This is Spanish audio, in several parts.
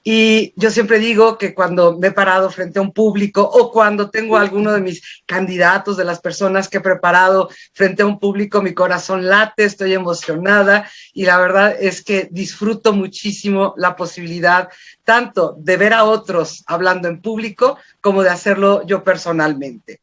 Y yo siempre digo que cuando me he parado frente a un público o cuando tengo a alguno de mis candidatos, de las personas que he preparado frente a un público, mi corazón late, estoy emocionada y la verdad es que disfruto muchísimo la posibilidad tanto de ver a otros hablando en público como de hacerlo yo personalmente.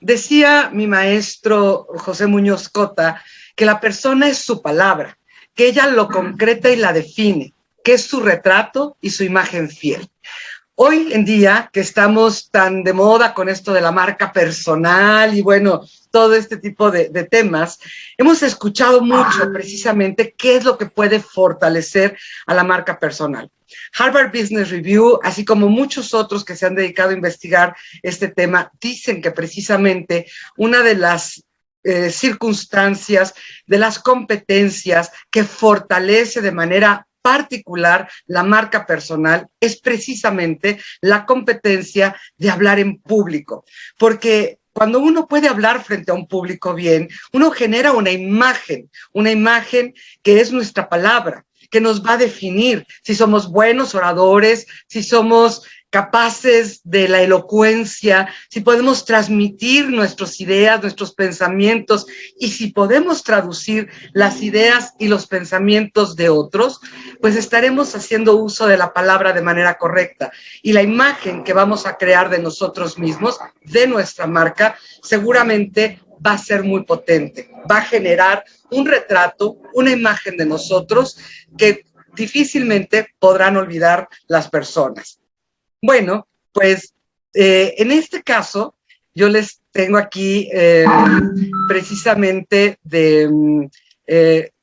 Decía mi maestro José Muñoz Cota que la persona es su palabra, que ella lo concreta y la define, que es su retrato y su imagen fiel. Hoy en día, que estamos tan de moda con esto de la marca personal y bueno, todo este tipo de temas, hemos escuchado mucho precisamente qué es lo que puede fortalecer a la marca personal. Harvard Business Review, así como muchos otros que se han dedicado a investigar este tema, dicen que precisamente una de las circunstancias, de las competencias que fortalece de manera particular la marca personal es precisamente la competencia de hablar en público, porque cuando uno puede hablar frente a un público bien, uno genera una imagen que es nuestra palabra, que nos va a definir si somos buenos oradores, si somos capaces de la elocuencia, si podemos transmitir nuestras ideas, nuestros pensamientos y si podemos traducir las ideas y los pensamientos de otros, pues estaremos haciendo uso de la palabra de manera correcta. Y la imagen que vamos a crear de nosotros mismos, de nuestra marca, seguramente va a ser muy potente, va a generar un retrato, una imagen de nosotros que difícilmente podrán olvidar las personas. Bueno, pues en este caso yo les tengo aquí precisamente de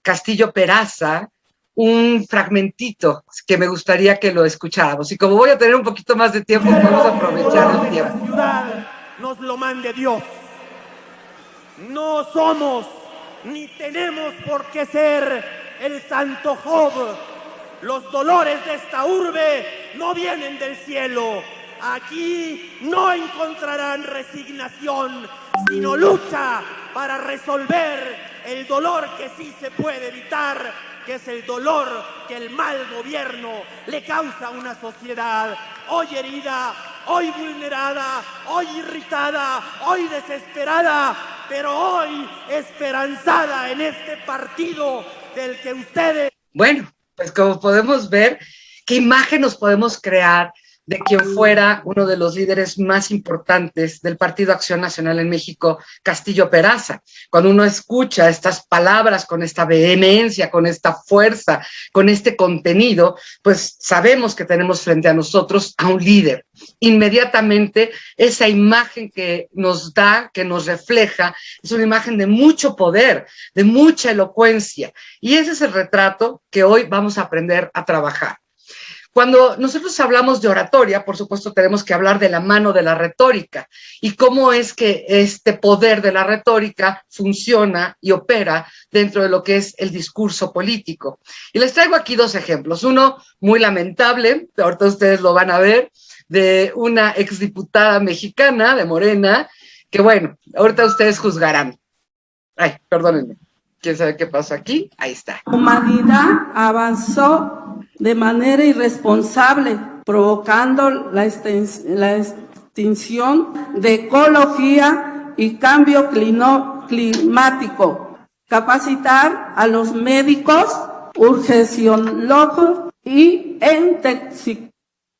Castillo Peraza un fragmentito que me gustaría que lo escucháramos. Y como voy a tener un poquito más de tiempo, vamos a aprovechar el tiempo. Esta ciudad nos lo mande Dios. No somos ni tenemos por qué ser el Santo Job. Los dolores de esta urbe no vienen del cielo. Aquí no encontrarán resignación, sino lucha para resolver el dolor que sí se puede evitar, que es el dolor que el mal gobierno le causa a una sociedad hoy herida, hoy vulnerada, hoy irritada, hoy desesperada, pero hoy esperanzada en este partido del que ustedes... Bueno, pues como podemos ver, ¿qué imagen nos podemos crear de quien fuera uno de los líderes más importantes del Partido Acción Nacional en México, Castillo Peraza? Cuando uno escucha estas palabras con esta vehemencia, con esta fuerza, con este contenido, pues sabemos que tenemos frente a nosotros a un líder. Inmediatamente esa imagen que nos da, que nos refleja, es una imagen de mucho poder, de mucha elocuencia, y ese es el retrato que hoy vamos a aprender a trabajar. Cuando nosotros hablamos de oratoria, por supuesto tenemos que hablar de la mano de la retórica y cómo es que este poder de la retórica funciona y opera dentro de lo que es el discurso político. Y les traigo aquí dos ejemplos. Uno muy lamentable, ahorita ustedes lo van a ver, de una exdiputada mexicana de Morena, que bueno, ahorita ustedes juzgarán. Ay, perdónenme. ¿Quién sabe qué pasó aquí? Ahí está. La humanidad avanzó de manera irresponsable, provocando la extinción de ecología y cambio climático. Capacitar a los médicos, urgenciólogos y en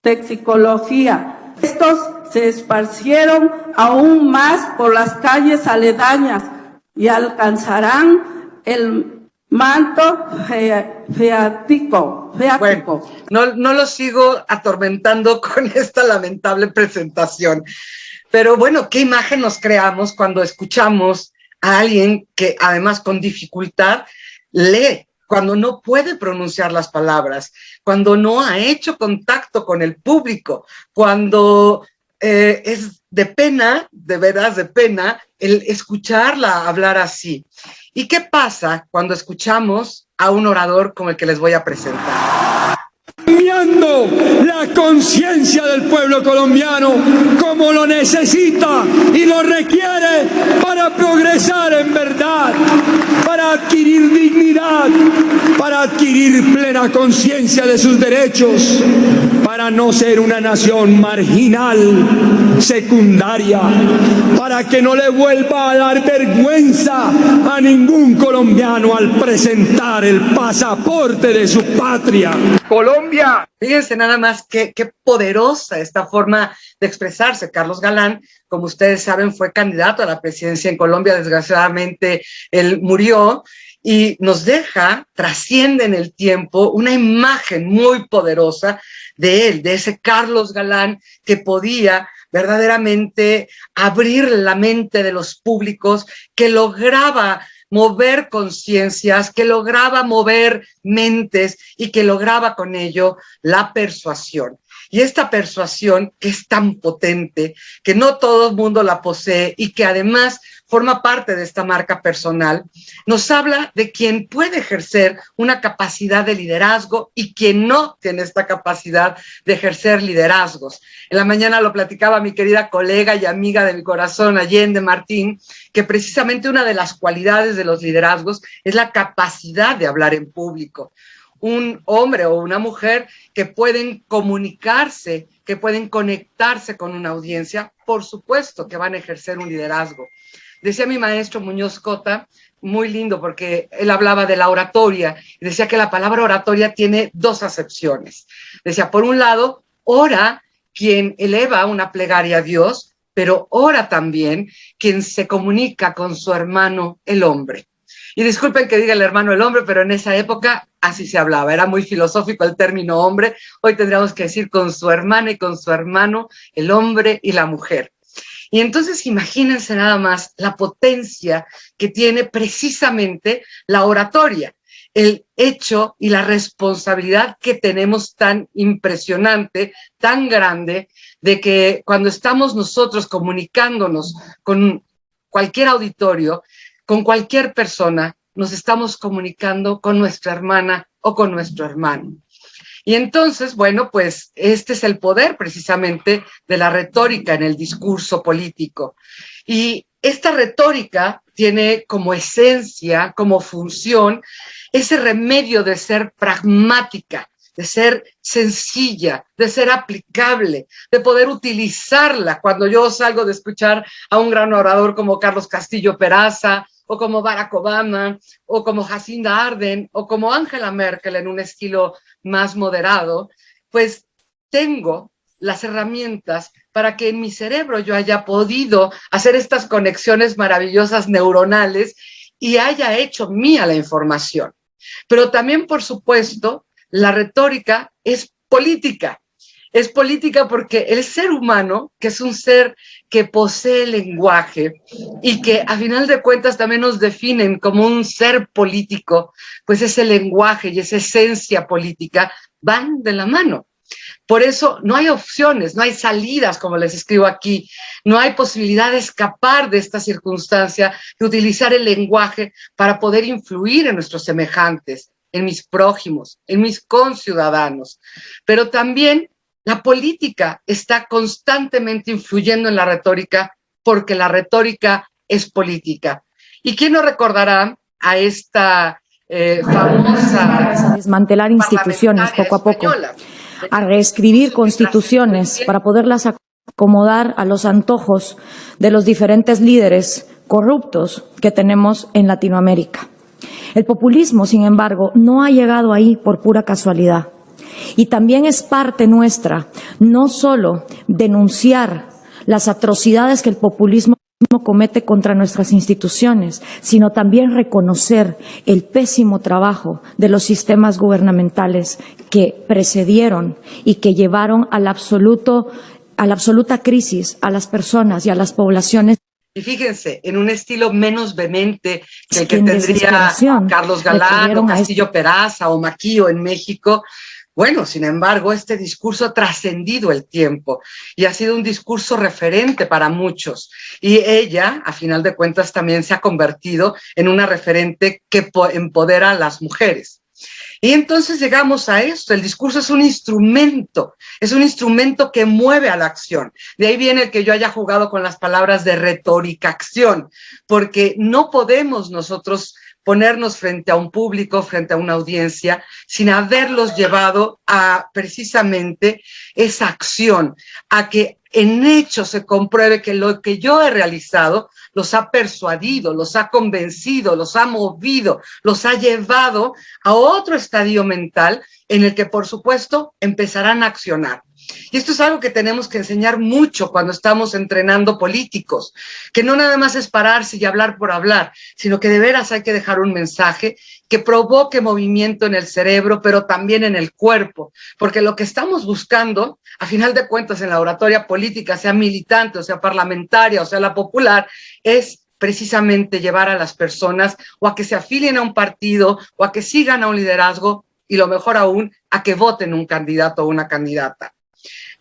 toxicología. Estos se esparcieron aún más por las calles aledañas y alcanzarán el manto feático. Bueno, no lo sigo atormentando con esta lamentable presentación, pero bueno, ¿qué imagen nos creamos cuando escuchamos a alguien que además con dificultad lee, cuando no puede pronunciar las palabras, cuando no ha hecho contacto con el público, cuando es de pena, de veras de pena, el escucharla hablar así? ¿Y qué pasa cuando escuchamos a un orador como el que les voy a presentar? Caminando moviendo la conciencia del pueblo colombiano como lo necesita y lo requiere para progresar en verdad, para adquirir dignidad, para adquirir plena conciencia de sus derechos, para no ser una nación marginal, secundaria, para que no le vuelva a dar vergüenza a ningún colombiano al presentar el pasaporte de su patria. Colombia. Fíjense nada más qué poderosa esta forma de expresarse. Carlos Galán, como ustedes saben, fue candidato a la presidencia en Colombia. Desgraciadamente, él murió y nos deja, trasciende en el tiempo, una imagen muy poderosa de él, de ese Carlos Galán que podía verdaderamente abrir la mente de los públicos, que lograba mover conciencias, que lograba mover mentes y que lograba con ello la persuasión. Y esta persuasión que es tan potente, que no todo el mundo la posee y que además forma parte de esta marca personal, nos habla de quien puede ejercer una capacidad de liderazgo y quien no tiene esta capacidad de ejercer liderazgos. En la mañana lo platicaba mi querida colega y amiga de mi corazón, Allende Martín, que precisamente una de las cualidades de los liderazgos es la capacidad de hablar en público. Un hombre o una mujer que pueden comunicarse, que pueden conectarse con una audiencia, por supuesto que van a ejercer un liderazgo. Decía mi maestro Muñoz Cota, muy lindo, porque él hablaba de la oratoria, y decía que la palabra oratoria tiene dos acepciones. Decía, por un lado, ora quien eleva una plegaria a Dios, pero ora también quien se comunica con su hermano, el hombre. Y disculpen que diga el hermano el hombre, pero en esa época así se hablaba, era muy filosófico el término hombre. Hoy tendríamos que decir con su hermana y con su hermano, el hombre y la mujer. Y entonces imagínense nada más la potencia que tiene precisamente la oratoria, el hecho y la responsabilidad que tenemos tan impresionante, tan grande, de que cuando estamos nosotros comunicándonos con cualquier auditorio, con cualquier persona, nos estamos comunicando con nuestra hermana o con nuestro hermano. Y entonces, bueno, pues este es el poder precisamente de la retórica en el discurso político. Y esta retórica tiene como esencia, como función, ese remedio de ser pragmática, de ser sencilla, de ser aplicable, de poder utilizarla. Cuando yo salgo de escuchar a un gran orador como Carlos Castillo Peraza, o como Barack Obama, o como Jacinda Ardern, o como Angela Merkel en un estilo más moderado, pues tengo las herramientas para que en mi cerebro yo haya podido hacer estas conexiones maravillosas neuronales y haya hecho mía la información. Pero también, por supuesto, la retórica es política. Es política porque el ser humano, que es un ser que posee lenguaje y que a final de cuentas también nos definen como un ser político, pues ese lenguaje y esa esencia política van de la mano. Por eso no hay opciones, no hay salidas, como les escribo aquí, no hay posibilidad de escapar de esta circunstancia, de utilizar el lenguaje para poder influir en nuestros semejantes, en mis prójimos, en mis conciudadanos. Pero también la política está constantemente influyendo en la retórica porque la retórica es política. ¿Y quién no recordará a esta famosa... A desmantelar instituciones poco a poco, a reescribir constituciones para poderlas acomodar a los antojos de los diferentes líderes corruptos que tenemos en Latinoamérica. El populismo, sin embargo, no ha llegado ahí por pura casualidad. Y también es parte nuestra, no solo denunciar las atrocidades que el populismo comete contra nuestras instituciones, sino también reconocer el pésimo trabajo de los sistemas gubernamentales que precedieron y que llevaron a la absoluta crisis a las personas y a las poblaciones. Y fíjense, en un estilo menos vehemente que el que tendría Carlos Galán o Castillo Peraza o Maquillo en México. Bueno, sin embargo, este discurso ha trascendido el tiempo y ha sido un discurso referente para muchos. Y ella, a final de cuentas, también se ha convertido en una referente que empodera a las mujeres. Y entonces llegamos a esto, el discurso es un instrumento que mueve a la acción. De ahí viene el que yo haya jugado con las palabras de retórica acción, porque no podemos nosotros ponernos frente a un público, frente a una audiencia, sin haberlos llevado a precisamente esa acción, a que en hecho se compruebe que lo que yo he realizado los ha persuadido, los ha convencido, los ha movido, los ha llevado a otro estadio mental en el que, por supuesto, empezarán a accionar. Y esto es algo que tenemos que enseñar mucho cuando estamos entrenando políticos, que no nada más es pararse y hablar por hablar, sino que de veras hay que dejar un mensaje que provoque movimiento en el cerebro, pero también en el cuerpo, porque lo que estamos buscando, a final de cuentas, en la oratoria política, sea militante, o sea parlamentaria, o sea la popular, es precisamente llevar a las personas o a que se afilien a un partido o a que sigan a un liderazgo y lo mejor aún, a que voten un candidato o una candidata.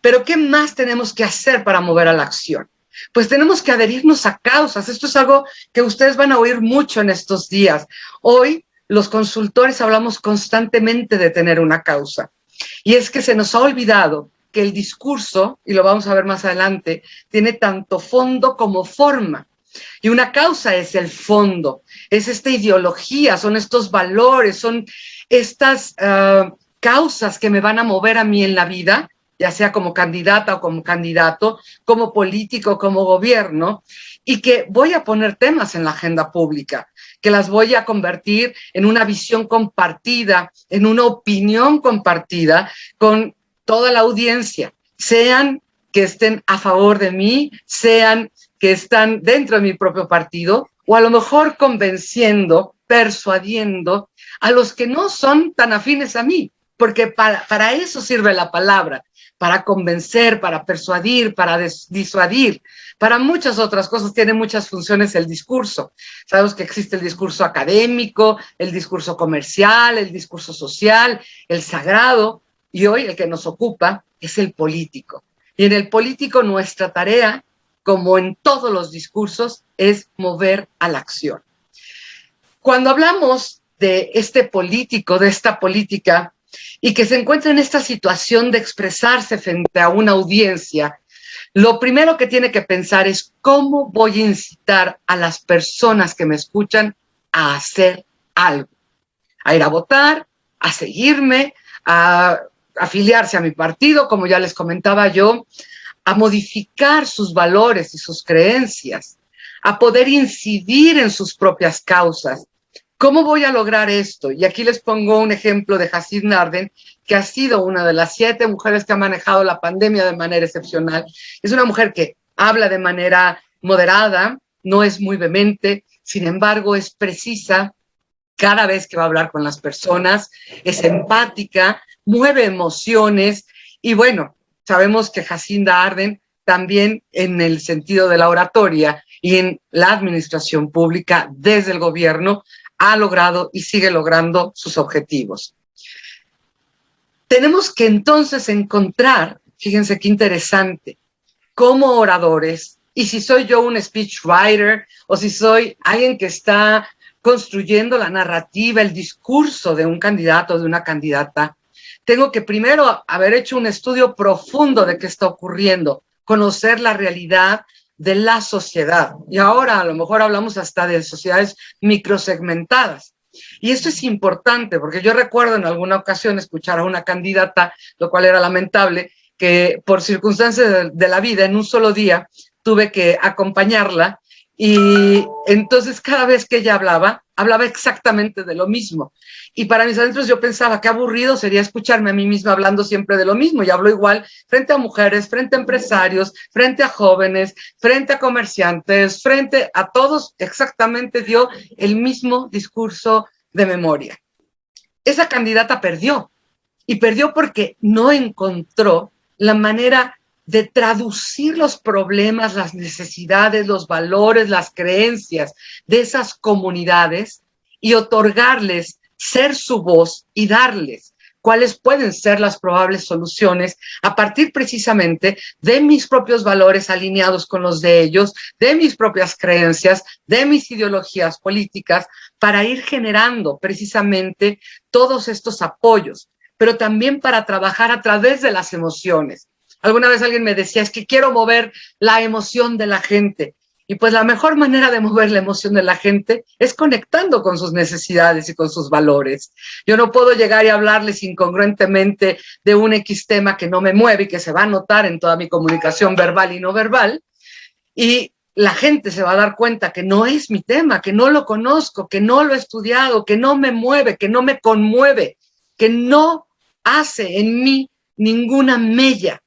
Pero ¿qué más tenemos que hacer para mover a la acción? Pues tenemos que adherirnos a causas. Esto es algo que ustedes van a oír mucho en estos días. Hoy los consultores hablamos constantemente de tener una causa. Y es que se nos ha olvidado que el discurso, y lo vamos a ver más adelante, tiene tanto fondo como forma. Y una causa es el fondo, es esta ideología, son estos valores, son estas causas que me van a mover a mí en la vida, ya sea como candidata o como candidato, como político, como gobierno, y que voy a poner temas en la agenda pública, que las voy a convertir en una visión compartida, en una opinión compartida con toda la audiencia, sean que estén a favor de mí, sean que están dentro de mi propio partido, o a lo mejor convenciendo, persuadiendo a los que no son tan afines a mí, porque para eso sirve la palabra, para convencer, para persuadir, para disuadir, para muchas otras cosas, tiene muchas funciones el discurso. Sabemos que existe el discurso académico, el discurso comercial, el discurso social, el sagrado, y hoy el que nos ocupa es el político. Y en el político nuestra tarea, como en todos los discursos, es mover a la acción. Cuando hablamos de este político, de esta política, y que se encuentra en esta situación de expresarse frente a una audiencia, lo primero que tiene que pensar es cómo voy a incitar a las personas que me escuchan a hacer algo, a ir a votar, a seguirme, a afiliarse a mi partido, como ya les comentaba yo, a modificar sus valores y sus creencias, a poder incidir en sus propias causas. ¿Cómo voy a lograr esto? Y aquí les pongo un ejemplo de Jacinda Ardern, que ha sido una de las 7 mujeres que ha manejado la pandemia de manera excepcional. Es una mujer que habla de manera moderada, no es muy vehemente, sin embargo es precisa cada vez que va a hablar con las personas, es empática, mueve emociones y bueno, sabemos que Jacinda Ardern también en el sentido de la oratoria y en la administración pública desde el gobierno ha logrado y sigue logrando sus objetivos. Tenemos que entonces encontrar, fíjense qué interesante, como oradores, y si soy yo un speechwriter o si soy alguien que está construyendo la narrativa, el discurso de un candidato o de una candidata, tengo que primero haber hecho un estudio profundo de qué está ocurriendo, conocer la realidad de la sociedad. Y ahora a lo mejor hablamos hasta de sociedades microsegmentadas. Y esto es importante porque yo recuerdo en alguna ocasión escuchar a una candidata, lo cual era lamentable, que por circunstancias de la vida en un solo día tuve que acompañarla y entonces cada vez que ella hablaba exactamente de lo mismo. Y para mis adentros yo pensaba qué aburrido sería escucharme a mí misma hablando siempre de lo mismo. Y hablo igual frente a mujeres, frente a empresarios, frente a jóvenes, frente a comerciantes, frente a todos, exactamente dio el mismo discurso de memoria. Esa candidata perdió. Y perdió porque no encontró la manera de traducir los problemas, las necesidades, los valores, las creencias de esas comunidades y otorgarles, ser su voz y darles cuáles pueden ser las probables soluciones a partir precisamente de mis propios valores alineados con los de ellos, de mis propias creencias, de mis ideologías políticas, para ir generando precisamente todos estos apoyos, pero también para trabajar a través de las emociones. Alguna vez alguien me decía, es que quiero mover la emoción de la gente. Y pues la mejor manera de mover la emoción de la gente es conectando con sus necesidades y con sus valores. Yo no puedo llegar y hablarles incongruentemente de un X tema que no me mueve y que se va a notar en toda mi comunicación verbal y no verbal, y la gente se va a dar cuenta que no es mi tema, que no lo conozco, que no lo he estudiado, que no me mueve, que no me conmueve, que no hace en mí ninguna mella.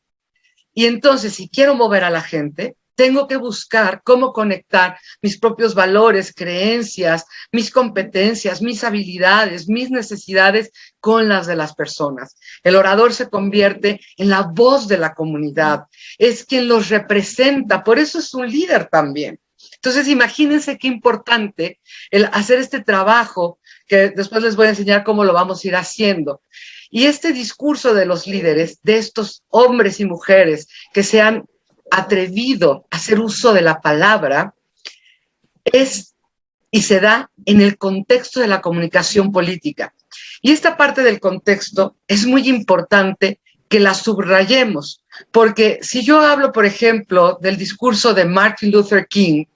Y entonces, si quiero mover a la gente, tengo que buscar cómo conectar mis propios valores, creencias, mis competencias, mis habilidades, mis necesidades con las de las personas. El orador se convierte en la voz de la comunidad, es quien los representa, por eso es un líder también. Entonces, imagínense qué importante el hacer este trabajo, que después les voy a enseñar cómo lo vamos a ir haciendo. Y este discurso de los líderes, de estos hombres y mujeres que se han atrevido a hacer uso de la palabra, es y se da en el contexto de la comunicación política. Y esta parte del contexto es muy importante que la subrayemos, porque si yo hablo, por ejemplo, del discurso de Martin Luther King,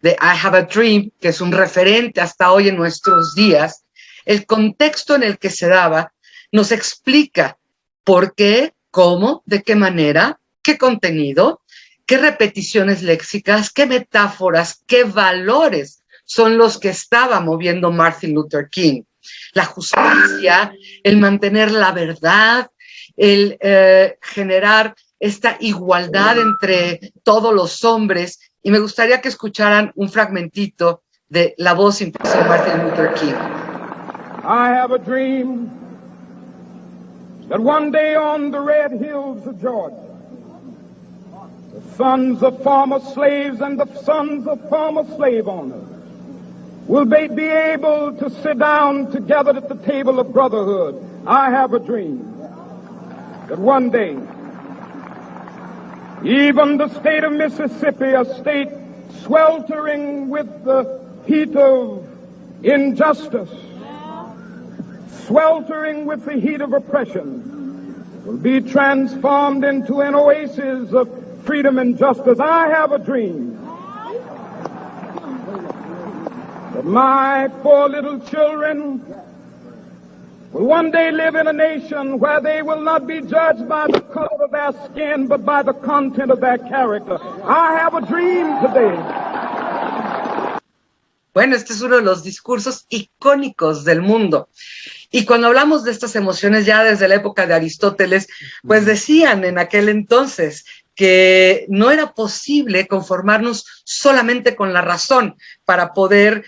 de I Have a Dream, que es un referente hasta hoy en nuestros días, el contexto en el que se daba nos explica por qué, cómo, de qué manera, qué contenido, qué repeticiones léxicas, qué metáforas, qué valores son los que estaba moviendo Martin Luther King. La justicia, el mantener la verdad, el generar esta igualdad entre todos los hombres. Y me gustaría que escucharan un fragmentito de la voz impresa de Martin Luther King. I have a dream that one day on the red hills of Georgia, the sons of former slaves and the sons of former slave owners will be able to sit down together at the table of brotherhood. I have a dream that one day, even the state of Mississippi, a state sweltering with the heat of injustice, sweltering with the heat of oppression, will be transformed into an oasis of freedom and justice. I have a dream that my 4 little children will one day live in a nation where they will not be judged by the color of their skin, but by the content of their character. I have a dream today. Bueno, este es uno de los discursos icónicos del mundo. Y cuando hablamos de estas emociones ya desde la época de Aristóteles, pues decían en aquel entonces que no era posible conformarnos solamente con la razón para poder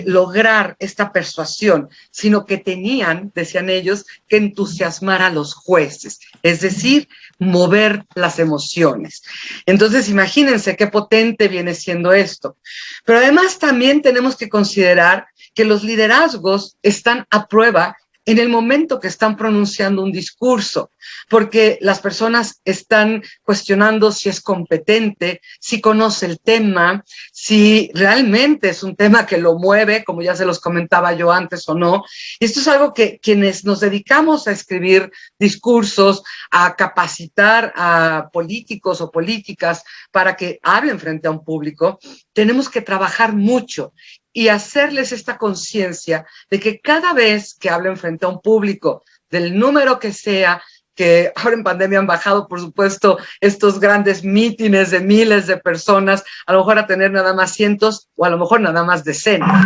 lograr esta persuasión, sino que tenían, decían ellos, que entusiasmar a los jueces, es decir, mover las emociones. Entonces, imagínense qué potente viene siendo esto. Pero además también tenemos que considerar que los liderazgos están a prueba en el momento que están pronunciando un discurso, porque las personas están cuestionando si es competente, si conoce el tema, si realmente es un tema que lo mueve, como ya se los comentaba yo antes o no. Y esto es algo que quienes nos dedicamos a escribir discursos, a capacitar a políticos o políticas para que hablen frente a un público, tenemos que trabajar mucho y hacerles esta conciencia de que cada vez que hablen frente a un público, del número que sea, que ahora en pandemia han bajado, por supuesto, estos grandes mítines de miles de personas, a lo mejor a tener nada más cientos o a lo mejor nada más decenas,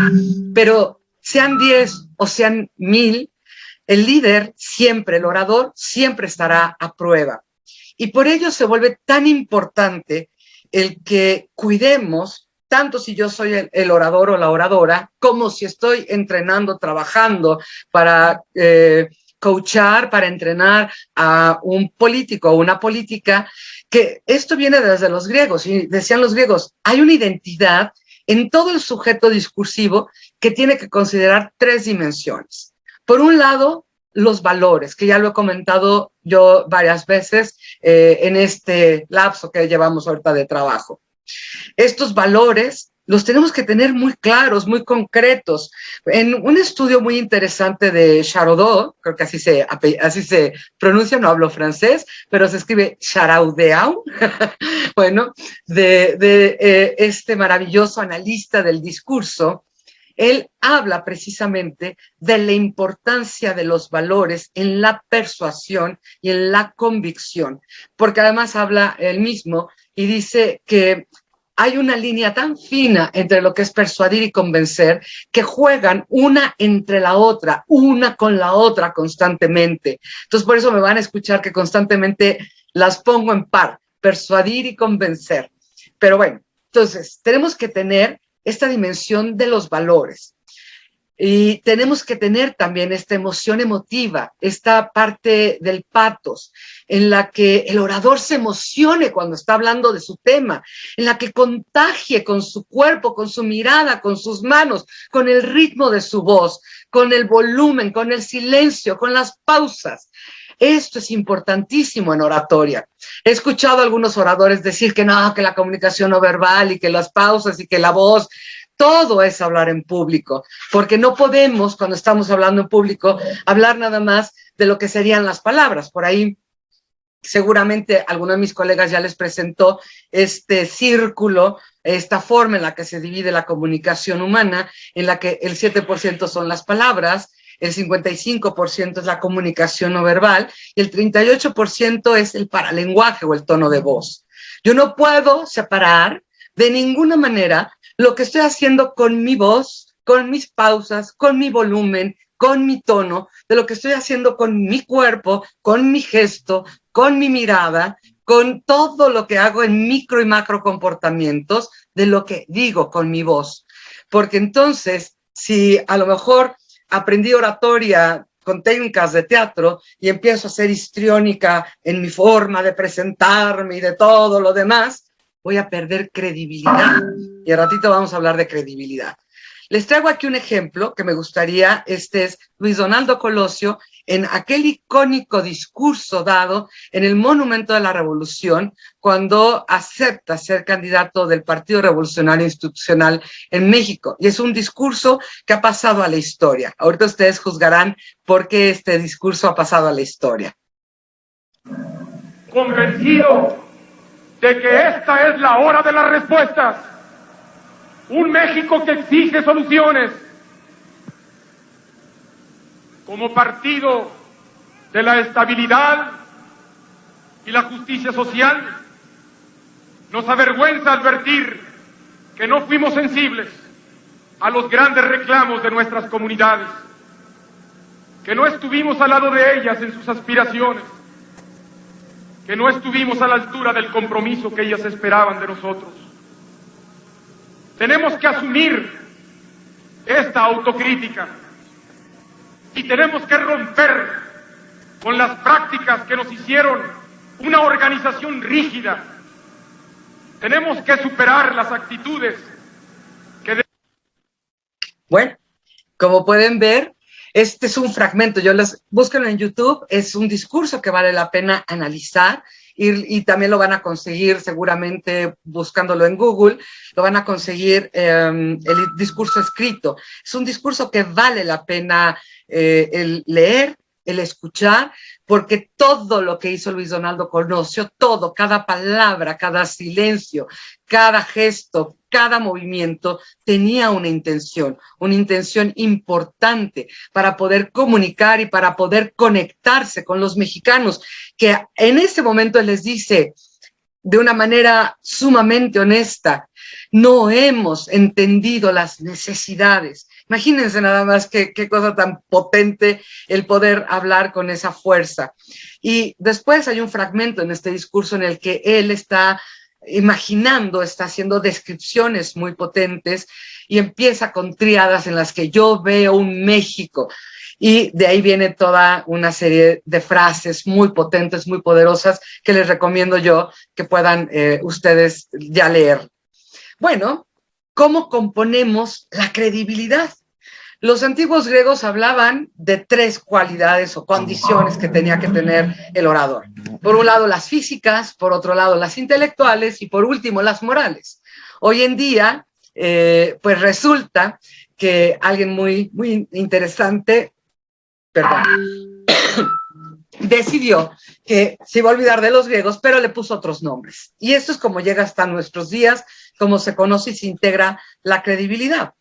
pero sean 10 o sean 1000, el líder siempre, el orador, siempre estará a prueba. Y por ello se vuelve tan importante el que cuidemos, tanto si yo soy el orador o la oradora, como si estoy entrenando, trabajando para coachar, para entrenar a un político o una política, que esto viene desde los griegos, y decían los griegos, hay una identidad en todo el sujeto discursivo que tiene que considerar 3 dimensiones. Por un lado, los valores, que ya lo he comentado yo varias veces en este lapso que llevamos ahorita de trabajo. Estos valores los tenemos que tener muy claros, muy concretos. En un estudio muy interesante de Charaudot, creo que así se pronuncia, no hablo francés, pero se escribe Charaudot, bueno, de este maravilloso analista del discurso, él habla precisamente de la importancia de los valores en la persuasión y en la convicción, porque además habla él mismo y dice que hay una línea tan fina entre lo que es persuadir y convencer que juegan una entre la otra, una con la otra constantemente. Entonces, por eso me van a escuchar que constantemente las pongo en par, persuadir y convencer. Pero bueno, entonces, tenemos que tener esta dimensión de los valores. Y tenemos que tener también esta emoción emotiva, esta parte del patos, en la que el orador se emocione cuando está hablando de su tema, en la que contagie con su cuerpo, con su mirada, con sus manos, con el ritmo de su voz, con el volumen, con el silencio, con las pausas. Esto es importantísimo en oratoria. He escuchado a algunos oradores decir que no, que la comunicación no verbal y que las pausas y que la voz, todo es hablar en público, porque no podemos, cuando estamos hablando en público, hablar nada más de lo que serían las palabras. Por ahí, seguramente, alguno de mis colegas ya les presentó este círculo, esta forma en la que se divide la comunicación humana, en la que el 7% son las palabras, el 55% es la comunicación no verbal y el 38% es el paralenguaje o el tono de voz. Yo no puedo separar de ninguna manera lo que estoy haciendo con mi voz, con mis pausas, con mi volumen, con mi tono, de lo que estoy haciendo con mi cuerpo, con mi gesto, con mi mirada, con todo lo que hago en micro y macro comportamientos, de lo que digo con mi voz. Porque entonces, si a lo mejor aprendí oratoria con técnicas de teatro y empiezo a ser histriónica en mi forma de presentarme y de todo lo demás, voy a perder credibilidad. Y al ratito vamos a hablar de credibilidad. Les traigo aquí un ejemplo que me gustaría, este es Luis Donaldo Colosio, en aquel icónico discurso dado en el Monumento de la Revolución, cuando acepta ser candidato del Partido Revolucionario Institucional en México. Y es un discurso que ha pasado a la historia. Ahorita ustedes juzgarán por qué este discurso ha pasado a la historia. Convencido de que esta es la hora de las respuestas. Un México que exige soluciones. Como partido de la estabilidad y la justicia social, nos avergüenza advertir que no fuimos sensibles a los grandes reclamos de nuestras comunidades, que no estuvimos al lado de ellas en sus aspiraciones, que no estuvimos a la altura del compromiso que ellas esperaban de nosotros. Tenemos que asumir esta autocrítica y tenemos que romper con las prácticas que nos hicieron una organización rígida. Tenemos que superar las actitudes que... Bueno, como pueden ver, este es un fragmento, búsquenlo en YouTube, es un discurso que vale la pena analizar y también lo van a conseguir seguramente buscándolo en Google, lo van a conseguir el discurso escrito. Es un discurso que vale la pena el leer, el escuchar, porque todo lo que hizo Luis Donaldo Colosio, todo, cada palabra, cada silencio, cada gesto, cada movimiento tenía una intención importante para poder comunicar y para poder conectarse con los mexicanos, que en ese momento les dice de una manera sumamente honesta, no hemos entendido las necesidades. Imagínense nada más qué cosa tan potente el poder hablar con esa fuerza. Y después hay un fragmento en este discurso en el que él está imaginando, está haciendo descripciones muy potentes y empieza con tríadas en las que yo veo un México. Y de ahí viene toda una serie de frases muy potentes, muy poderosas, que les recomiendo yo que puedan ustedes ya leer. Bueno, ¿cómo componemos la credibilidad? Los antiguos griegos hablaban de 3 cualidades o condiciones que tenía que tener el orador. Por un lado, las físicas, por otro lado, las intelectuales y por último, las morales. Hoy en día, pues resulta que alguien muy interesante, decidió que se iba a olvidar de los griegos, pero le puso otros nombres. Y esto es como llega hasta nuestros días, como se conoce y se integra la credibilidad.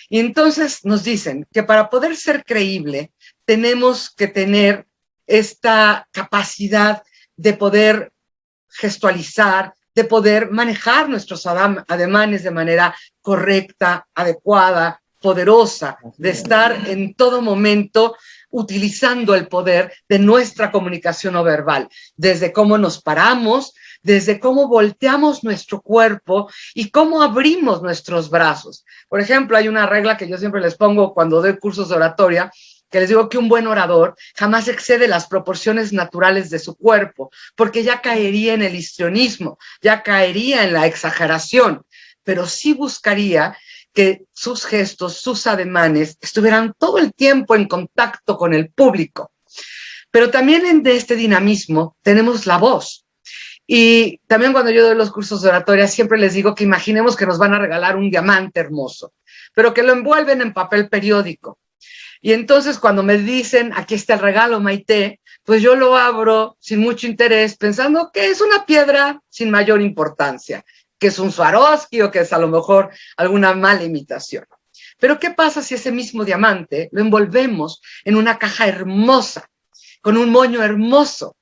Y entonces nos dicen que para poder ser creíble tenemos que tener esta capacidad de poder gestualizar, de poder manejar nuestros ademanes de manera correcta, adecuada, poderosa, de estar en todo momento utilizando el poder de nuestra comunicación no verbal, desde cómo nos paramos, desde cómo volteamos nuestro cuerpo y cómo abrimos nuestros brazos. Por ejemplo, hay una regla que yo siempre les pongo cuando doy cursos de oratoria, que les digo que un buen orador jamás excede las proporciones naturales de su cuerpo, porque ya caería en el histrionismo, ya caería en la exageración, pero sí buscaría que sus gestos, sus ademanes estuvieran todo el tiempo en contacto con el público. Pero también de este dinamismo tenemos la voz. Y también cuando yo doy los cursos de oratoria siempre les digo que imaginemos que nos van a regalar un diamante hermoso, pero que lo envuelven en papel periódico. Y entonces cuando me dicen, aquí está el regalo, Maite, pues yo lo abro sin mucho interés, pensando que es una piedra sin mayor importancia, que es un Swarovski o que es a lo mejor alguna mala imitación. Pero ¿qué pasa si ese mismo diamante lo envolvemos en una caja hermosa, con un moño hermoso?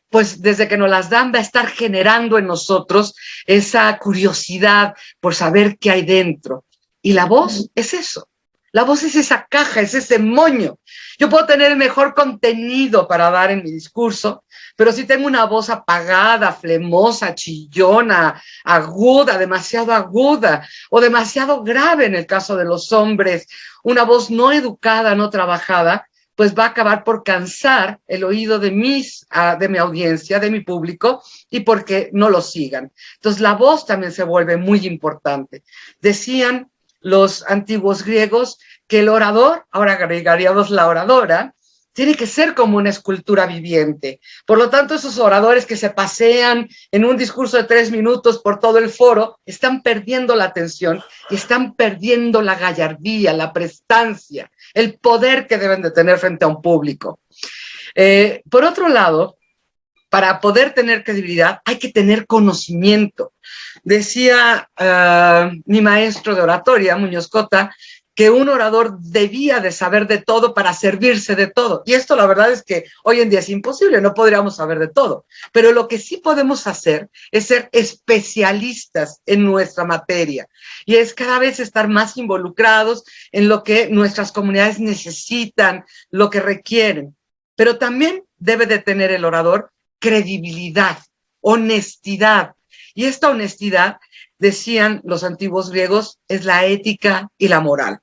Pues desde que nos las dan va a estar generando en nosotros esa curiosidad por saber qué hay dentro. Y la voz es eso. La voz es esa caja, es ese moño. Yo puedo tener el mejor contenido para dar en mi discurso, pero si tengo una voz apagada, flemosa, chillona, aguda, demasiado aguda o demasiado grave en el caso de los hombres, una voz no educada, no trabajada, pues va a acabar por cansar el oído de mi audiencia, de mi público, y porque no lo sigan. Entonces la voz también se vuelve muy importante. Decían los antiguos griegos que el orador, ahora agregaríamos la oradora, tiene que ser como una escultura viviente. Por lo tanto, esos oradores que se pasean en un discurso de 3 minutos por todo el foro, están perdiendo la atención y están perdiendo la gallardía, la prestancia, el poder que deben de tener frente a un público. Por otro lado, para poder tener credibilidad hay que tener conocimiento. Decía mi maestro de oratoria, Muñoz Cota, que un orador debía de saber de todo para servirse de todo. Y esto la verdad es que hoy en día es imposible, no podríamos saber de todo. Pero lo que sí podemos hacer es ser especialistas en nuestra materia. Y es cada vez estar más involucrados en lo que nuestras comunidades necesitan, lo que requieren. Pero también debe de tener el orador credibilidad, honestidad. Y esta honestidad, decían los antiguos griegos, es la ética y la moral.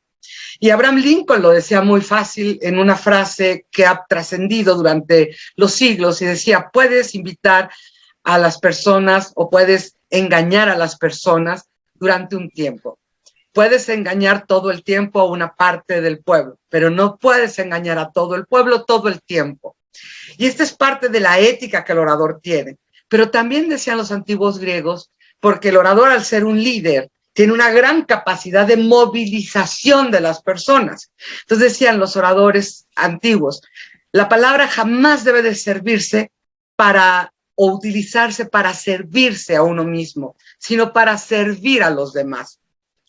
Y Abraham Lincoln lo decía muy fácil en una frase que ha trascendido durante los siglos y decía, puedes invitar a las personas o puedes engañar a las personas durante un tiempo. Puedes engañar todo el tiempo a una parte del pueblo, pero no puedes engañar a todo el pueblo todo el tiempo. Y esta es parte de la ética que el orador tiene. Pero también decían los antiguos griegos, porque el orador, al ser un líder, tiene una gran capacidad de movilización de las personas. Entonces decían los oradores antiguos, la palabra jamás debe de servirse para o utilizarse para servirse a uno mismo, sino para servir a los demás.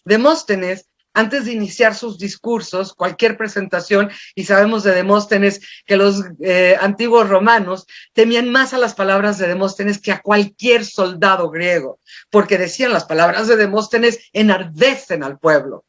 Demóstenes, antes de iniciar sus discursos, cualquier presentación, y sabemos de Demóstenes que los antiguos romanos temían más a las palabras de Demóstenes que a cualquier soldado griego, porque decían las palabras de Demóstenes enardecen al pueblo.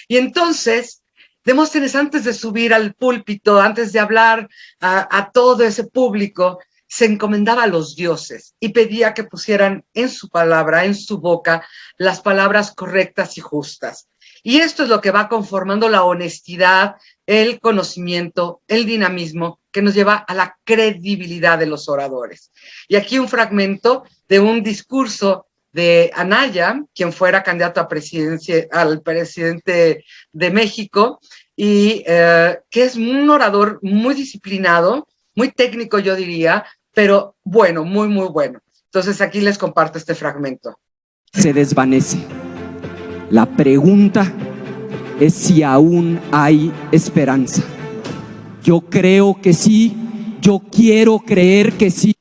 Y entonces, Demóstenes, antes de subir al púlpito, antes de hablar a todo ese público, se encomendaba a los dioses y pedía que pusieran en su palabra, en su boca, las palabras correctas y justas. Y esto es lo que va conformando la honestidad, el conocimiento, el dinamismo que nos lleva a la credibilidad de los oradores. Y aquí un fragmento de un discurso de Anaya, quien fuera candidato a al presidente de México, y que es un orador muy disciplinado, muy técnico yo diría, pero bueno, muy, muy bueno. Entonces aquí les comparto este fragmento. Se desvanece. La pregunta es si aún hay esperanza. Yo creo que sí, yo quiero creer que sí,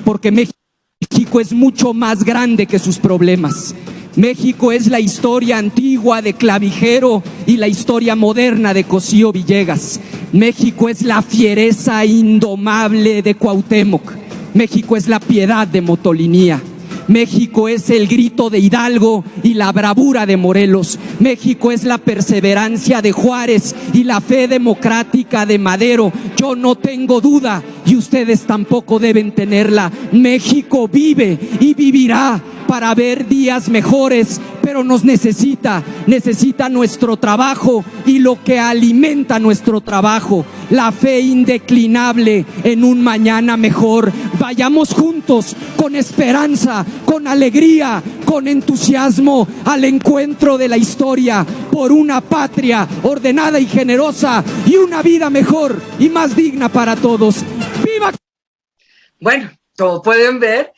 porque México es mucho más grande que sus problemas. México es la historia antigua de Clavijero y la historia moderna de Cosío Villegas. México es la fiereza indomable de Cuauhtémoc. México es la piedad de Motolinía. México es el grito de Hidalgo y la bravura de Morelos. México es la perseverancia de Juárez y la fe democrática de Madero. Yo no tengo duda y ustedes tampoco deben tenerla. México vive y vivirá para ver días mejores, pero nos necesita nuestro trabajo y lo que alimenta nuestro trabajo, la fe indeclinable en un mañana mejor. Vayamos juntos con esperanza, con alegría, con entusiasmo al encuentro de la historia por una patria ordenada y generosa y una vida mejor y más digna para todos. ¡Viva! Bueno, como pueden ver,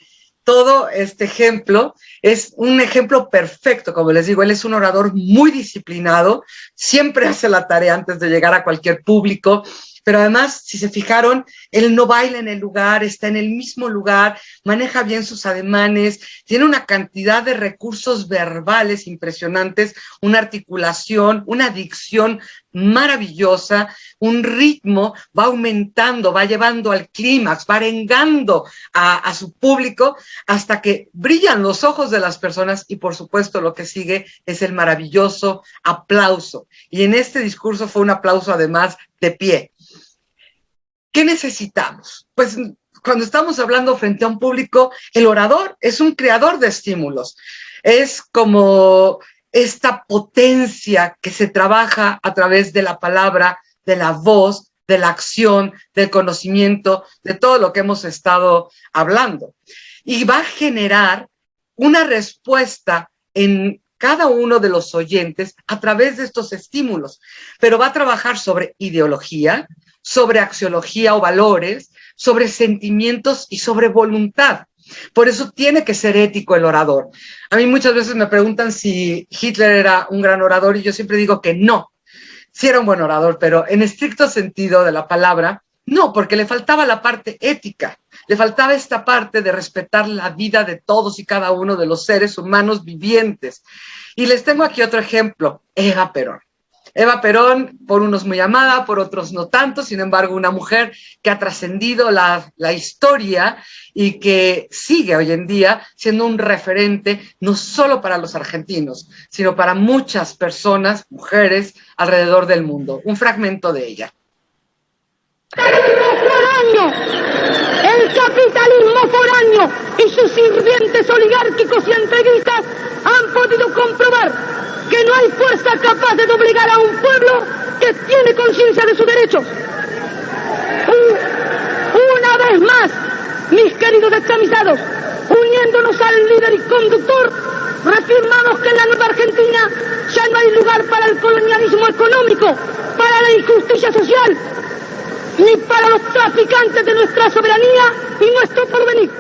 todo este ejemplo es un ejemplo perfecto. Como les digo, él es un orador muy disciplinado, siempre hace la tarea antes de llegar a cualquier público, pero además, si se fijaron, él no baila en el lugar, está en el mismo lugar, maneja bien sus ademanes, tiene una cantidad de recursos verbales impresionantes, una articulación, una dicción maravillosa, un ritmo, va aumentando, va llevando al clímax, va arengando a su público hasta que brillan los ojos de las personas y por supuesto lo que sigue es el maravilloso aplauso. Y en este discurso fue un aplauso además de pie. ¿Qué necesitamos? Pues cuando estamos hablando frente a un público, el orador es un creador de estímulos. Es como esta potencia que se trabaja a través de la palabra, de la voz, de la acción, del conocimiento, de todo lo que hemos estado hablando. Y va a generar una respuesta en cada uno de los oyentes a través de estos estímulos, pero va a trabajar sobre ideología, sobre axiología o valores, sobre sentimientos y sobre voluntad. Por eso tiene que ser ético el orador. A mí muchas veces me preguntan si Hitler era un gran orador y yo siempre digo que no. Sí era un buen orador, pero en estricto sentido de la palabra, no, porque le faltaba la parte ética, le faltaba esta parte de respetar la vida de todos y cada uno de los seres humanos vivientes. Y les tengo aquí otro ejemplo, Eva Perón. Eva Perón, por unos muy amada, por otros no tanto, sin embargo, una mujer que ha trascendido la historia y que sigue hoy en día siendo un referente no solo para los argentinos, sino para muchas personas, mujeres, alrededor del mundo. Un fragmento de ella. El capitalismo foráneo y sus sirvientes oligárquicos y entreguistas han podido comprobar que no hay fuerza capaz de doblegar a un pueblo que tiene conciencia de sus derechos. Una vez más, mis queridos descamisados, uniéndonos al líder y conductor, reafirmamos que en la nueva Argentina ya no hay lugar para el colonialismo económico, para la injusticia social, ni para los traficantes de nuestra soberanía y nuestro porvenir.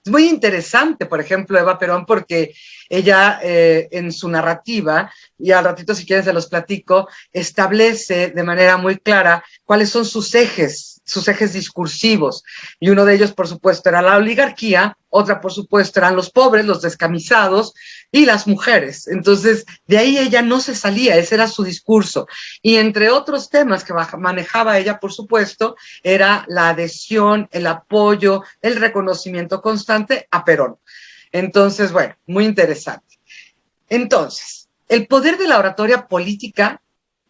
Es muy interesante, por ejemplo, Eva Perón, porque ella en su narrativa, y al ratito si quieren se los platico, establece de manera muy clara cuáles son sus ejes discursivos. Y uno de ellos, por supuesto, era la oligarquía, otra, por supuesto, eran los pobres, los descamisados y las mujeres. Entonces, de ahí ella no se salía, ese era su discurso. Y entre otros temas que manejaba ella, por supuesto, era la adhesión, el apoyo, el reconocimiento constante a Perón. Entonces, bueno, muy interesante. Entonces, el poder de la oratoria política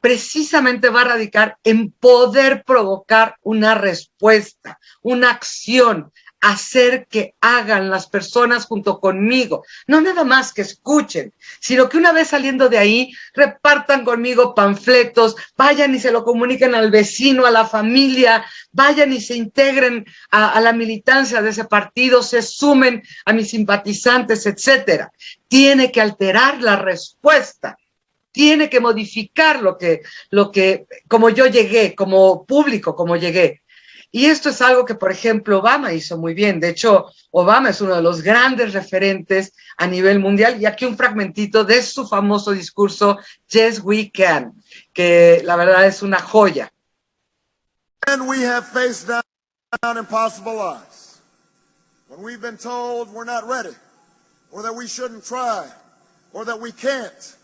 precisamente va a radicar en poder provocar una respuesta, una acción, hacer que hagan las personas junto conmigo, no nada más que escuchen, sino que una vez saliendo de ahí, repartan conmigo panfletos, vayan y se lo comuniquen al vecino, a la familia, vayan y se integren a la militancia de ese partido, se sumen a mis simpatizantes, etcétera. Tiene que alterar la respuesta tiene que modificar como yo llegué, como público, como llegué. Y esto es algo que, por ejemplo, Obama hizo muy bien. De hecho, Obama es uno de los grandes referentes a nivel mundial. Y aquí un fragmentito de su famoso discurso, Yes, We Can, que la verdad es una joya. And we have faced down impossible odds. When we've been told we're not ready, or that we shouldn't try, or that we can't,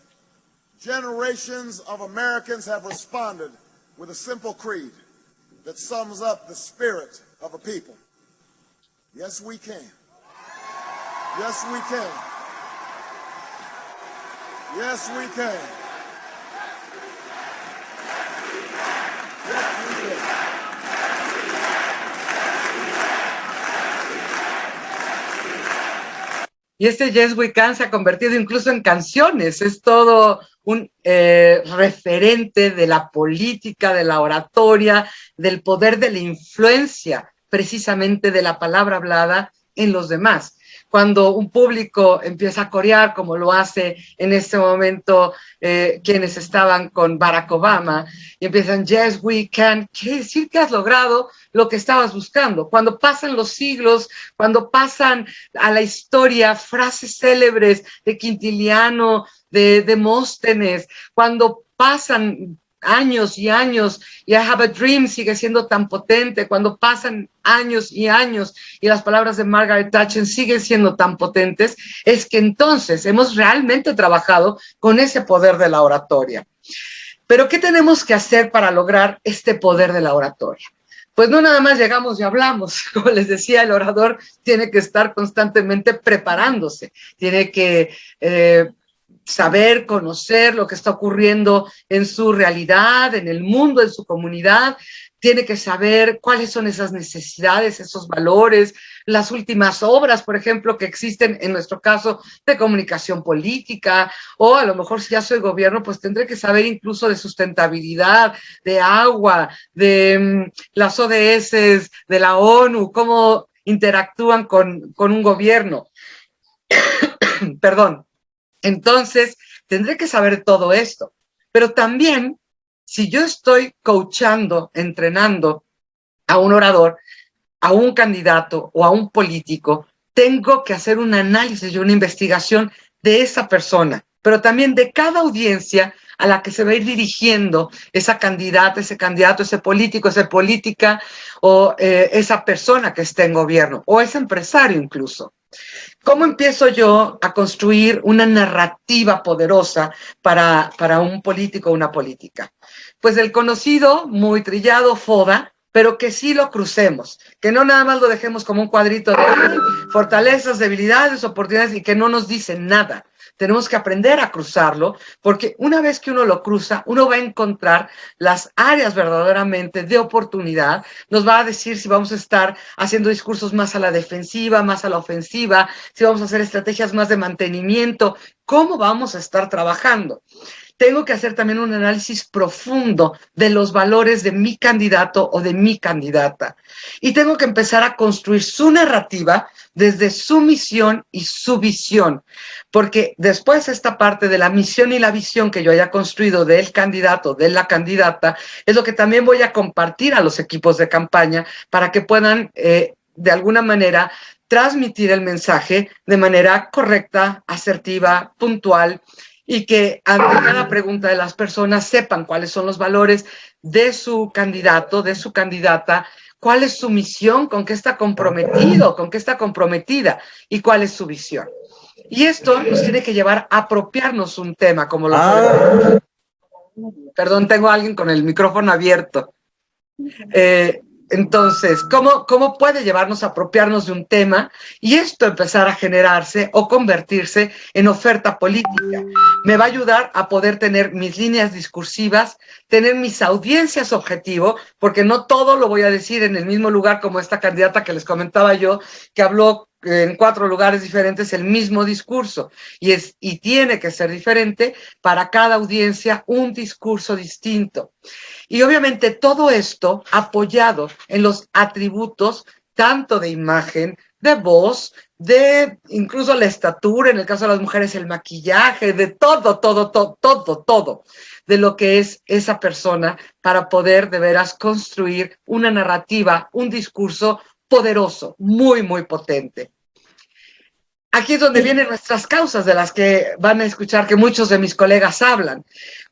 generations of Americans have responded with a simple creed that sums up the spirit of a people. Yes, we can. Yes, we can. Yes, we can. Yes, we can. Y este Yes We Can se ha convertido incluso en canciones, es todo un referente de la política, de la oratoria, del poder de la influencia, precisamente de la palabra hablada en los demás. Cuando un público empieza a corear, como lo hace en este momento quienes estaban con Barack Obama, y empiezan, yes, we can, quiere decir que has logrado lo que estabas buscando. Cuando pasan los siglos, cuando pasan a la historia frases célebres de Quintiliano, de Demóstenes, cuando pasan años y años, y I Have a Dream sigue siendo tan potente, cuando pasan años y años, y las palabras de Margaret Thatcher siguen siendo tan potentes, es que entonces hemos realmente trabajado con ese poder de la oratoria. Pero, ¿qué tenemos que hacer para lograr este poder de la oratoria? Pues no nada más llegamos y hablamos. Como les decía, el orador tiene que estar constantemente preparándose, tiene que saber, conocer lo que está ocurriendo en su realidad, en el mundo, en su comunidad. Tiene que saber cuáles son esas necesidades, esos valores, las últimas obras, por ejemplo, que existen en nuestro caso de comunicación política, o a lo mejor si ya soy gobierno, pues tendré que saber incluso de sustentabilidad, de agua, de las ODS, de la ONU, cómo interactúan con un gobierno. Perdón. Entonces, tendré que saber todo esto. Pero también, si yo estoy coachando, entrenando a un orador, a un candidato o a un político, tengo que hacer un análisis y una investigación de esa persona, pero también de cada audiencia a la que se va a ir dirigiendo esa candidata, ese candidato, ese político, esa política o esa persona que esté en gobierno o ese empresario incluso. ¿Cómo empiezo yo a construir una narrativa poderosa para un político o una política? Pues el conocido, muy trillado, FODA, pero que sí lo crucemos, que no nada más lo dejemos como un cuadrito de fortalezas, debilidades, oportunidades y que no nos dice nada. Tenemos que aprender a cruzarlo, porque una vez que uno lo cruza, uno va a encontrar las áreas verdaderamente de oportunidad, nos va a decir si vamos a estar haciendo discursos más a la defensiva, más a la ofensiva, si vamos a hacer estrategias más de mantenimiento, cómo vamos a estar trabajando. Tengo que hacer también un análisis profundo de los valores de mi candidato o de mi candidata. Y tengo que empezar a construir su narrativa desde su misión y su visión. Porque después esta parte de la misión y la visión que yo haya construido del candidato, de la candidata, es lo que también voy a compartir a los equipos de campaña para que puedan, de alguna manera, transmitir el mensaje de manera correcta, asertiva, puntual, y que ante cada pregunta de las personas sepan cuáles son los valores de su candidato, de su candidata, cuál es su misión, con qué está comprometido, con qué está comprometida y cuál es su visión. Y esto nos tiene que llevar a apropiarnos un tema, como lo Perdón, tengo a alguien con el micrófono abierto. Entonces, ¿cómo puede llevarnos a apropiarnos de un tema y esto empezar a generarse o convertirse en oferta política? Me va a ayudar a poder tener mis líneas discursivas, tener mis audiencias objetivo, porque no todo lo voy a decir en el mismo lugar como esta candidata que les comentaba yo, que habló en 4 lugares diferentes el mismo discurso y tiene que ser diferente para cada audiencia, un discurso distinto. Y obviamente todo esto apoyado en los atributos tanto de imagen, de voz, de incluso la estatura, en el caso de las mujeres el maquillaje, de todo, de lo que es esa persona para poder de veras construir una narrativa, un discurso poderoso, muy, muy potente. Aquí es donde vienen nuestras causas, de las que van a escuchar que muchos de mis colegas hablan.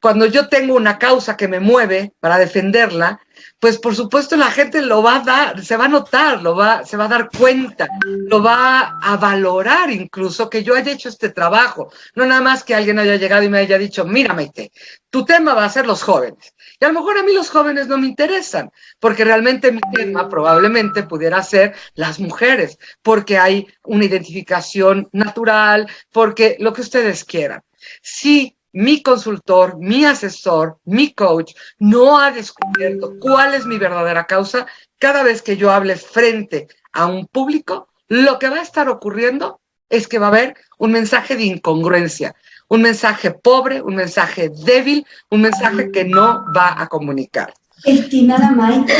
Cuando yo tengo una causa que me mueve para defenderla, pues por supuesto la gente lo va a dar, se va a notar, se va a dar cuenta, lo va a valorar incluso que yo haya hecho este trabajo. No nada más que alguien haya llegado y me haya dicho, mira Maite, tu tema va a ser los jóvenes. Y a lo mejor a mí los jóvenes no me interesan, porque realmente mi tema probablemente pudiera ser las mujeres, porque hay una identificación natural, porque lo que ustedes quieran. Si mi consultor, mi asesor, mi coach no ha descubierto cuál es mi verdadera causa, cada vez que yo hable frente a un público, lo que va a estar ocurriendo es que va a haber un mensaje de incongruencia, un mensaje pobre, un mensaje débil, un mensaje que no va a comunicar. Estimada Maite,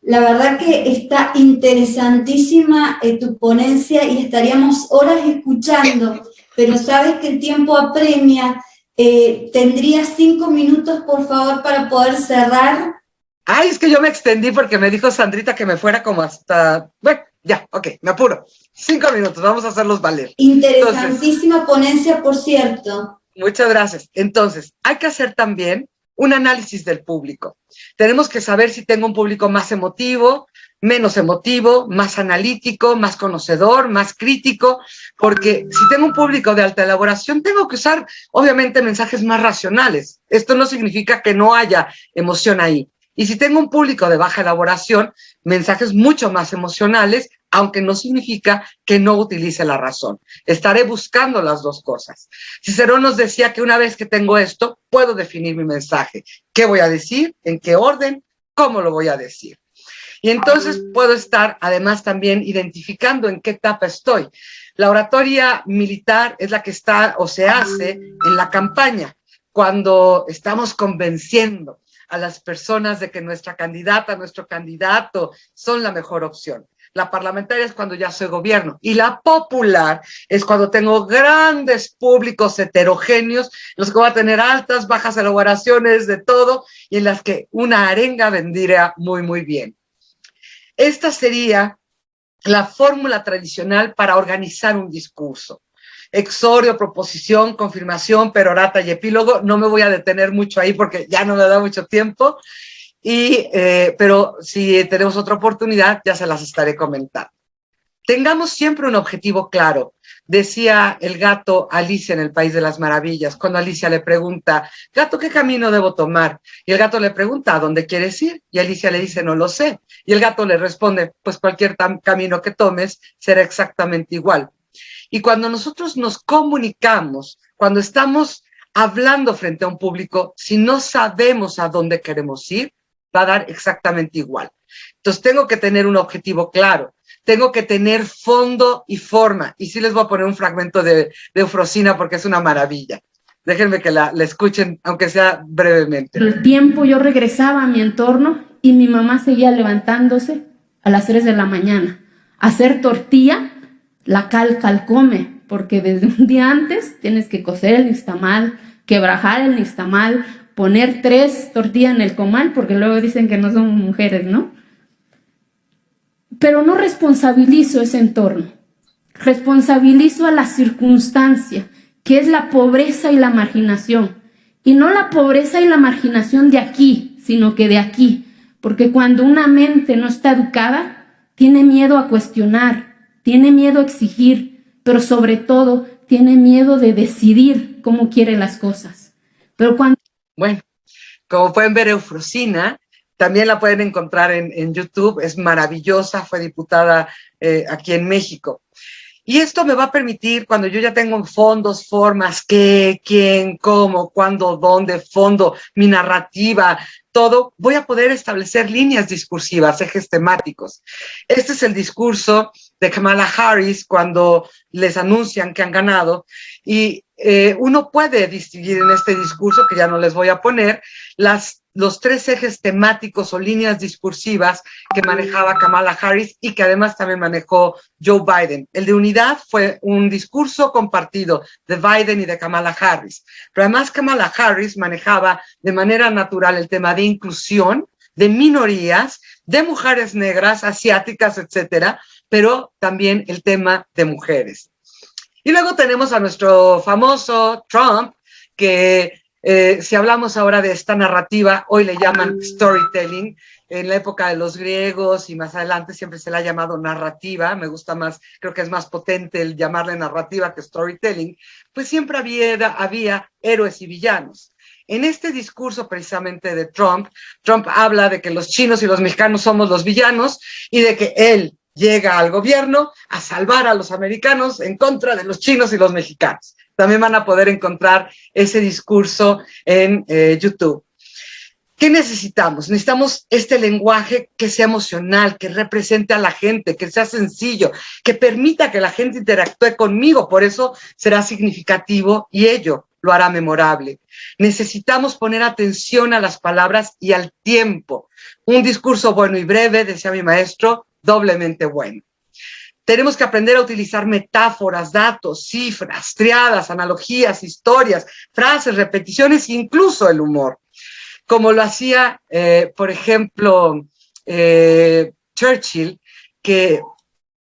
la verdad que está interesantísima tu ponencia y estaríamos horas escuchando, pero sabes que el tiempo apremia. ¿Tendrías 5 minutos, por favor, para poder cerrar? Ay, es que yo me extendí porque me dijo Sandrita que me fuera como hasta... Bueno, ya, ok, me apuro. 5 minutos, vamos a hacerlos valer. Interesantísima ponencia, por cierto. Muchas gracias. Entonces, hay que hacer también un análisis del público. Tenemos que saber si tengo un público más emotivo, menos emotivo, más analítico, más conocedor, más crítico, porque si tengo un público de alta elaboración, tengo que usar, obviamente, mensajes más racionales. Esto no significa que no haya emoción ahí. Y si tengo un público de baja elaboración, mensajes mucho más emocionales, aunque no significa que no utilice la razón. Estaré buscando las dos cosas. Cicerón nos decía que una vez que tengo esto, puedo definir mi mensaje. ¿Qué voy a decir? ¿En qué orden? ¿Cómo lo voy a decir? Y entonces puedo estar, además, también identificando en qué etapa estoy. La oratoria militar es la que está o se hace en la campaña, cuando estamos convenciendo a las personas de que nuestra candidata, nuestro candidato son la mejor opción. La parlamentaria es cuando ya soy gobierno y la popular es cuando tengo grandes públicos heterogéneos, en los que voy a tener altas, bajas elaboraciones de todo y en las que una arenga vendría muy, muy bien. Esta sería la fórmula tradicional para organizar un discurso. Exordio, proposición, confirmación, perorata y epílogo. No me voy a detener mucho ahí porque ya no me da mucho tiempo, pero si tenemos otra oportunidad ya se las estaré comentando. Tengamos siempre un objetivo claro. Decía el gato a Alicia en el País de las Maravillas, cuando Alicia le pregunta, gato, ¿qué camino debo tomar? Y el gato le pregunta, ¿a dónde quieres ir? Y Alicia le dice, no lo sé. Y el gato le responde, pues cualquier camino que tomes será exactamente igual. Y cuando nosotros nos comunicamos, cuando estamos hablando frente a un público, si no sabemos a dónde queremos ir, va a dar exactamente igual. Entonces tengo que tener un objetivo claro, tengo que tener fondo y forma. Y sí les voy a poner un fragmento de Eufrosina porque es una maravilla. Déjenme que la escuchen, aunque sea brevemente. El tiempo yo regresaba a mi entorno y mi mamá seguía levantándose a las 3 de la mañana a hacer tortilla. La cal come, porque desde un día antes tienes que cocer el nixtamal, quebrajar el nixtamal, poner 3 tortillas en el comal, porque luego dicen que no son mujeres, ¿no? Pero no responsabilizo ese entorno, responsabilizo a la circunstancia, que es la pobreza y la marginación. Y no la pobreza y la marginación de aquí, sino que de aquí, porque cuando una mente no está educada, tiene miedo a cuestionar, tiene miedo a exigir, pero sobre todo tiene miedo de decidir cómo quiere las cosas. Pero cuando... Bueno, como pueden ver, Eufrosina, también la pueden encontrar en YouTube, es maravillosa, fue diputada aquí en México. Y esto me va a permitir, cuando yo ya tengo fondos, formas, qué, quién, cómo, cuándo, dónde, fondo, mi narrativa, todo, voy a poder establecer líneas discursivas, ejes temáticos. Este es el discurso de Kamala Harris cuando les anuncian que han ganado y uno puede distinguir en este discurso, que ya no les voy a poner, las los 3 ejes temáticos o líneas discursivas que manejaba Kamala Harris y que además también manejó Joe Biden. El de unidad fue un discurso compartido de Biden y de Kamala Harris. Pero además Kamala Harris manejaba de manera natural el tema de inclusión, de minorías, de mujeres negras, asiáticas, etcétera, pero también el tema de mujeres. Y luego tenemos a nuestro famoso Trump, que si hablamos ahora de esta narrativa, hoy le llaman storytelling. En la época de los griegos y más adelante siempre se le ha llamado narrativa. Me gusta más, creo que es más potente el llamarle narrativa que storytelling. Pues siempre había héroes y villanos. En este discurso precisamente de Trump habla de que los chinos y los mexicanos somos los villanos y de que él llega al gobierno a salvar a los americanos en contra de los chinos y los mexicanos. También van a poder encontrar ese discurso en YouTube. ¿Qué necesitamos? Necesitamos este lenguaje que sea emocional, que represente a la gente, que sea sencillo, que permita que la gente interactúe conmigo. Por eso será significativo y ello lo hará memorable. Necesitamos poner atención a las palabras y al tiempo. Un discurso bueno y breve, decía mi maestro, doblemente bueno. Tenemos que aprender a utilizar metáforas, datos, cifras, triadas, analogías, historias, frases, repeticiones, incluso el humor. Como lo hacía, por ejemplo, Churchill, que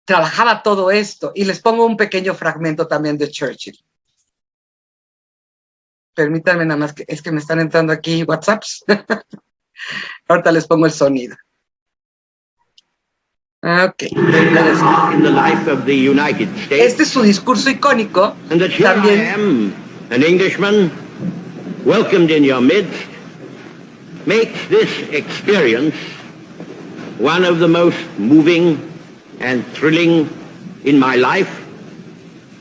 trabajaba todo esto. Y les pongo un pequeño fragmento también de Churchill. Permítanme nada más, que es que me están entrando aquí WhatsApps. Ahorita les pongo el sonido. Ok. Este es su discurso icónico. También. An Englishman, welcomed in your midst, makes this experience one of the most moving and thrilling in my life,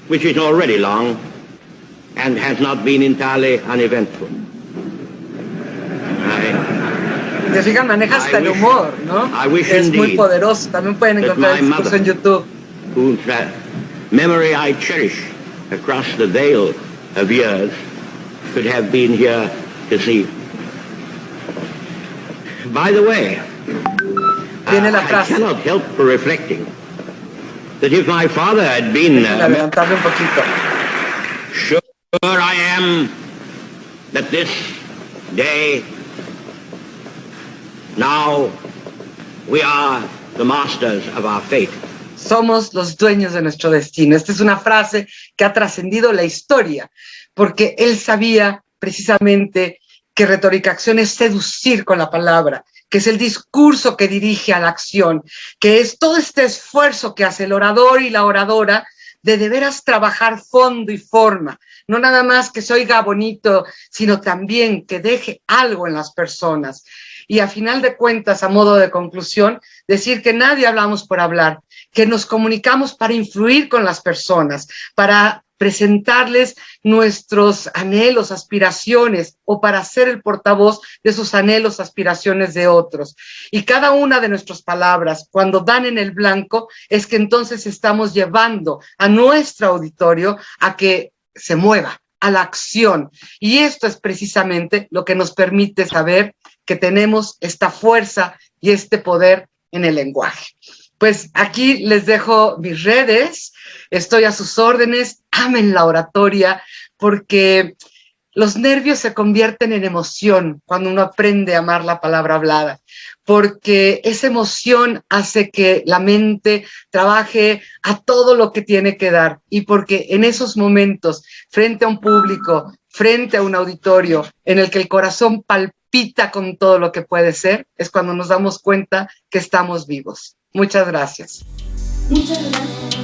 which is already long and has not been entirely uneventful. Se fijan, maneja hasta el humor, ¿no? Es muy poderoso. También pueden encontrar el discurso en YouTube. Whose memory I cherish across the veil of years, could have been here to see. By the way, I cannot help reflecting that if my father had been sure I am that this day, now we are the masters of our fate. Somos los dueños de nuestro destino. Esta es una frase que ha trascendido la historia, porque él sabía precisamente que retórica acción es seducir con la palabra, que es el discurso que dirige a la acción, que es todo este esfuerzo que hace el orador y la oradora de veras trabajar fondo y forma, no nada más que se oiga bonito, sino también que deje algo en las personas. Y a final de cuentas, a modo de conclusión, decir que nadie hablamos por hablar, que nos comunicamos para influir con las personas, para presentarles nuestros anhelos, aspiraciones, o para ser el portavoz de esos anhelos, aspiraciones de otros. Y cada una de nuestras palabras, cuando dan en el blanco, es que entonces estamos llevando a nuestro auditorio a que se mueva, a la acción. Y esto es precisamente lo que nos permite saber que tenemos esta fuerza y este poder en el lenguaje. Pues aquí les dejo mis redes, estoy a sus órdenes, amen la oratoria, porque los nervios se convierten en emoción cuando uno aprende a amar la palabra hablada, porque esa emoción hace que la mente trabaje a todo lo que tiene que dar, y porque en esos momentos, frente a un público, frente a un auditorio, en el que el corazón palpita con todo lo que puede ser, es cuando nos damos cuenta que estamos vivos. Muchas gracias. Muchas gracias.